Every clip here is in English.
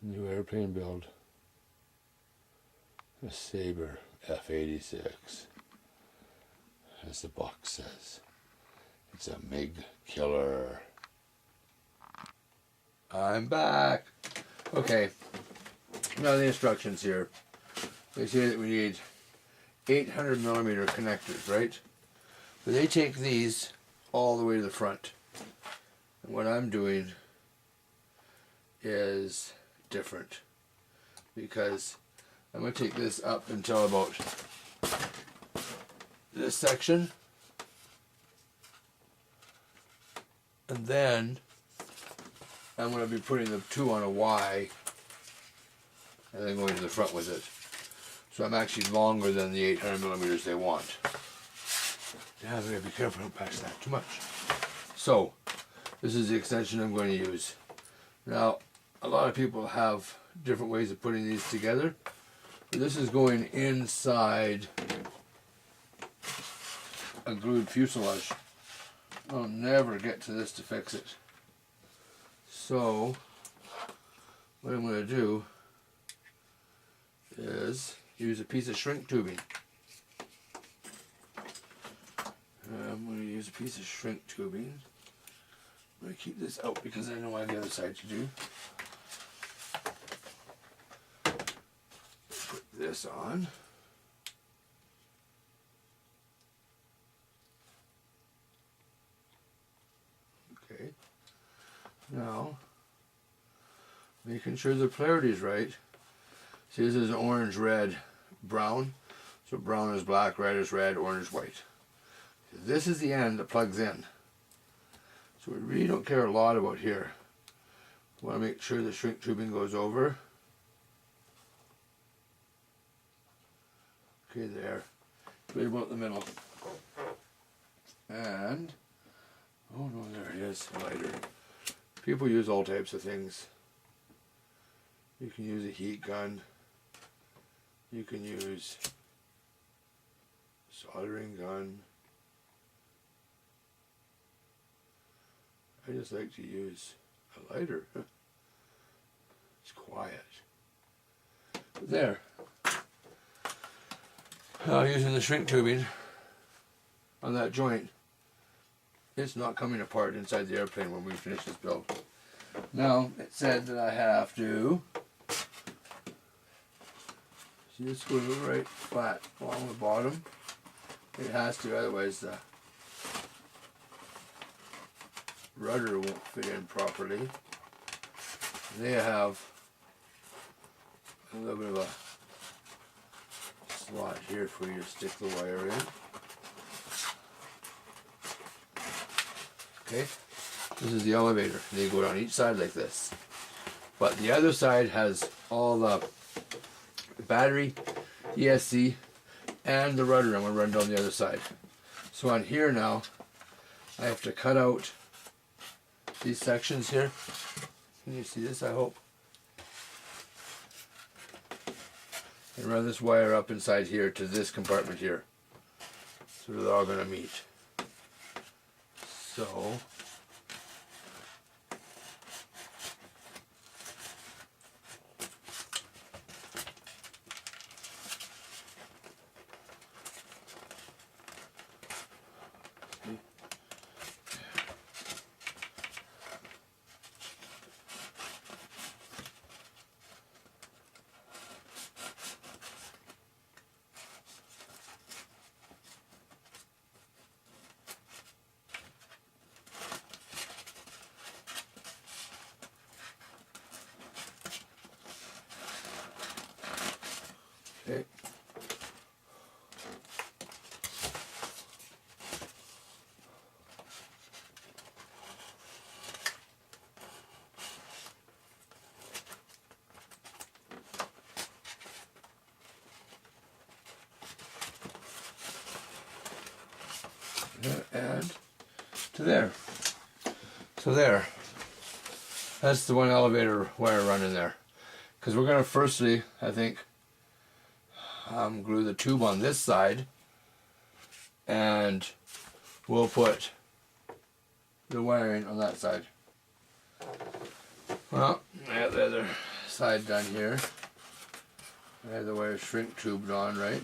New airplane build. A Sabre F-86. As the box says. It's a MiG killer. I'm back. Okay. Now the instructions here. They say that we need 800mm connectors, right? But they take these all the way to the front. And what I'm doing is different, because I'm going to take this up until about this section, and then I'm going to be putting the two on a Y and then going to the front with it. So I'm actually longer than the 800mm they want. Yeah, I'm going to be careful, don't pass that too much. So this is the extension I'm going to use. Now, a lot of people have different ways of putting these together. But this is going inside a glued fuselage. I'll never get to this to fix it. So, what I'm going to do is use a piece of shrink tubing. I'm going to use a piece of shrink tubing. I'm going to keep this out because I know I have the other side to do. Put this on. Okay. Now, making sure the polarity is right. See, this is orange, red, brown. So brown is black, red is red, orange is white. This is the end that plugs in. So we really don't care a lot about here. We want to make sure the shrink tubing goes over. Okay, there. Right about the middle. And, oh no, there it is, lighter. People use all types of things. You can use a heat gun. You can use a soldering gun. I just like to use a lighter. It's quiet. There. Now using the shrink tubing on that joint, it's not coming apart inside the airplane when we finish this build. Now it said that I have to, see this goes right flat along the bottom. It has to, otherwise the rudder won't fit in properly. They have a little bit of a slot here for you to stick the wire in. Okay, this is the elevator. They go down each side like this. But the other side has all the battery, ESC, and the rudder. I'm going to run down the other side. So on here now, I have to cut out these sections here. Can you see this, I hope? And run this wire up inside here to this compartment here. So they're all going to meet. So, okay. And to there. So there. That's the one elevator wire running there. Because we're going to firstly, I think, glue the tube on this side, and we'll put the wiring on that side. Well, I have the other side done here. I have the wire shrink tubed on, right?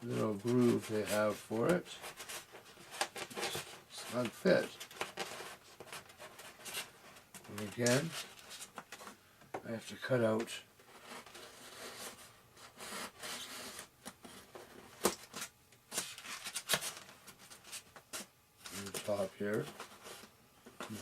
Little groove they have for it. Snug fit. And again, I have to cut out the top here,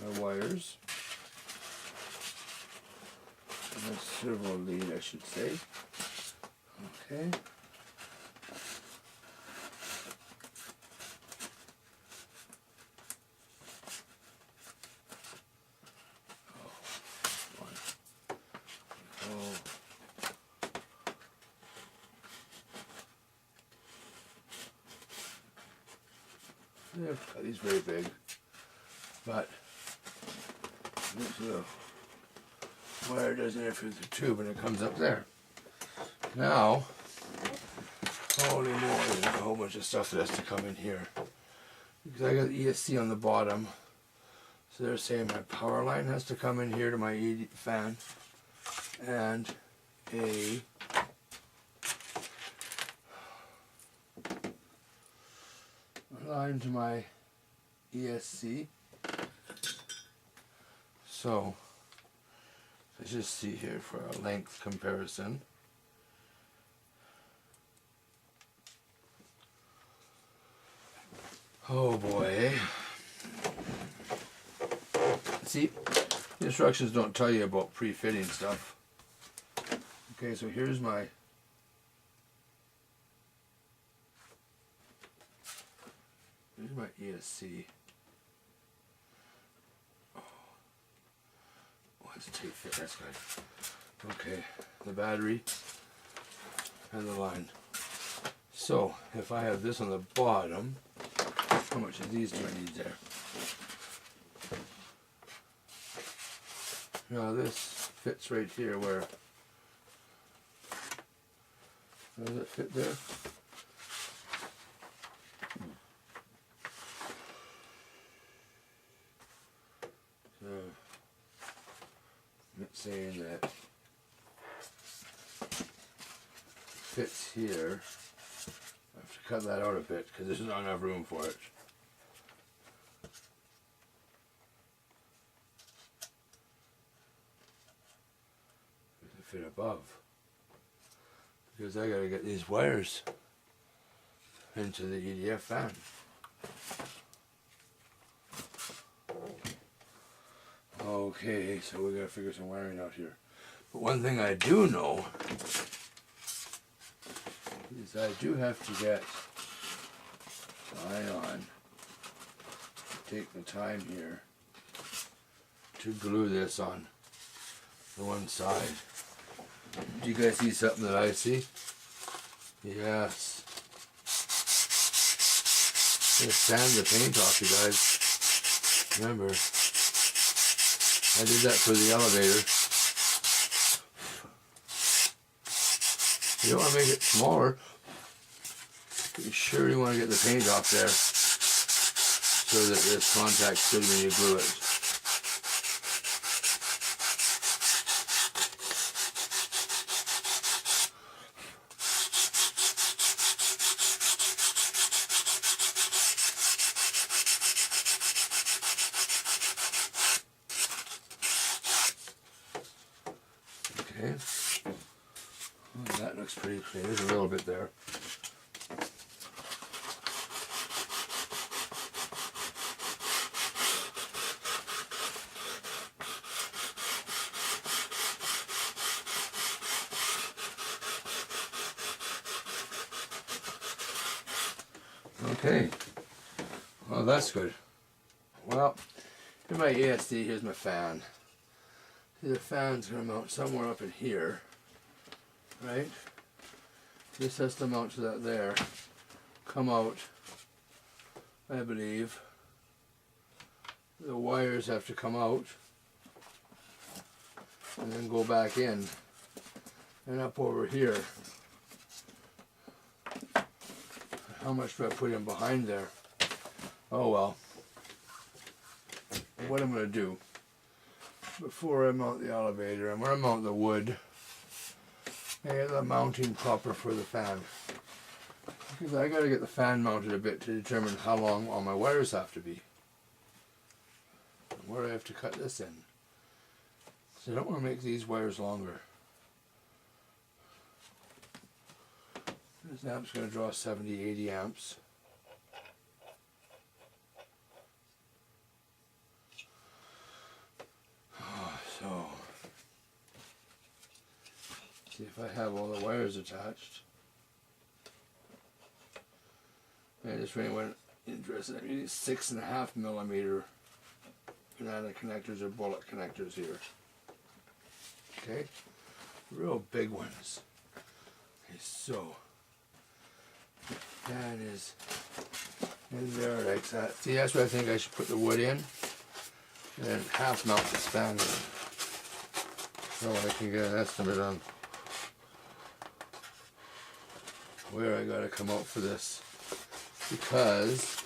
my wires. And a servo lead, I should say. Okay. He's very big, but this little wire does interfere with the tube and it comes up there. Now, holy moly, there's a whole bunch of stuff that has to come in here. Because I got the ESC on the bottom, so they're saying my power line has to come in here to my fan, and a line to my ESC. So let's just see here for a length comparison. Oh boy. See, the instructions don't tell you about pre-fitting stuff. Okay, so here's my ESC. Oh, it's tape fit, that's good. Okay, the battery and the line. So, if I have this on the bottom, how much of these do I need there? Now this fits right here where, does it fit there? So, it's saying that fits here. I have to cut that out a bit because there's not enough room for it. Fit above because I gotta get these wires into the EDF fan. Okay, so we gotta figure some wiring out here. But one thing I do know is I do have to get ion. Take the time here to glue this on the one side. Do you guys see something that I see? Yes. Just sand the paint off, you guys. Remember, I did that for the elevator. You don't want to make it smaller. You sure you want to get the paint off there so that this contact's good when you glue it. Okay, well, that looks pretty clean. There's a little bit there. Okay, well that's good. Well, here's my ESC, here's my fan. The fan's going to mount somewhere up in here, right? This has to mount to that there, come out, I believe. The wires have to come out and then go back in. And up over here, how much do I put in behind there? Oh well. What I'm going to do, before I mount the elevator, I'm going to mount the wood and the mounting proper for the fan. Because I got to get the fan mounted a bit to determine how long all my wires have to be. And where I have to cut this in. So I don't want to make these wires longer. This amp's going to draw 70, 80 amps. So, see if I have all the wires attached. I just really went interested. I'm using 6.5mm banana connectors or bullet connectors here. Okay, real big ones. Okay, so that is in there like that. See, that's where I think I should put the wood in, and then half mount the span in. So I can get an estimate on where I gotta come out for this, because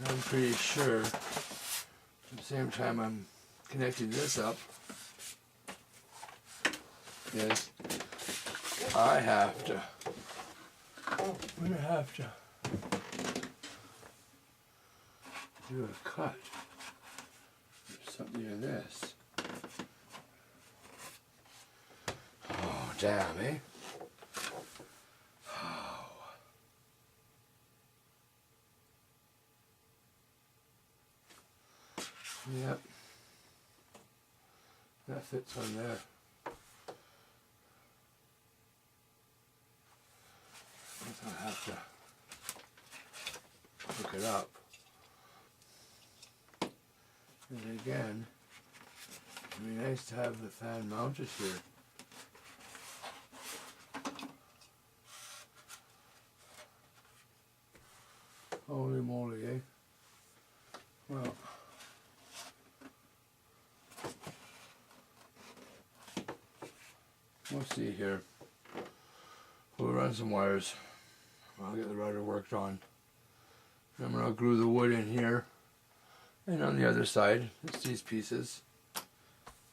I'm pretty sure at the same time I'm connecting this up, yes, I'm gonna have to do a cut. There's something in this. Oh, damn, eh? Oh. Yep. That fits on there. I'll have to hook it up. And again, it'd be nice to have the fan mounted here. Holy moly, eh? Well, we'll see here. We'll run some wires. I'll get the router worked on. I'm going to glue the wood in here. And on the other side, it's these pieces.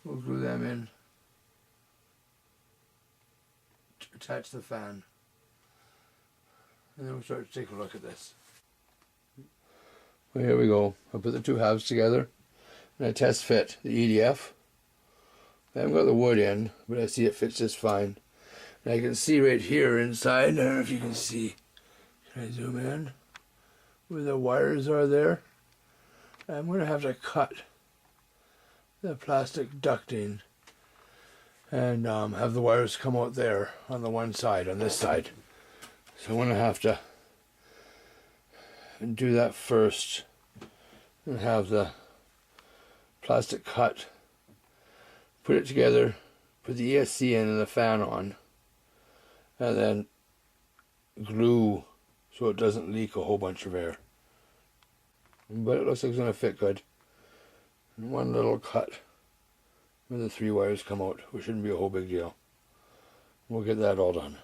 We'll glue them in to attach the fan. And then we'll start to take a look at this. Well, here we go. I'll put the two halves together and I test fit the EDF. I haven't got the wood in, but I see it fits just fine. And I can see right here inside, I don't know if you can see, can I zoom in? Where the wires are there. I'm going to have to cut the plastic ducting and have the wires come out there on the one side, on this side. So I'm going to have to do that first and have the plastic cut, put it together, put the ESC in and the fan on, and then glue so it doesn't leak a whole bunch of air. But it looks like it's going to fit good. And one little cut where the three wires come out, which shouldn't be a whole big deal. We'll get that all done.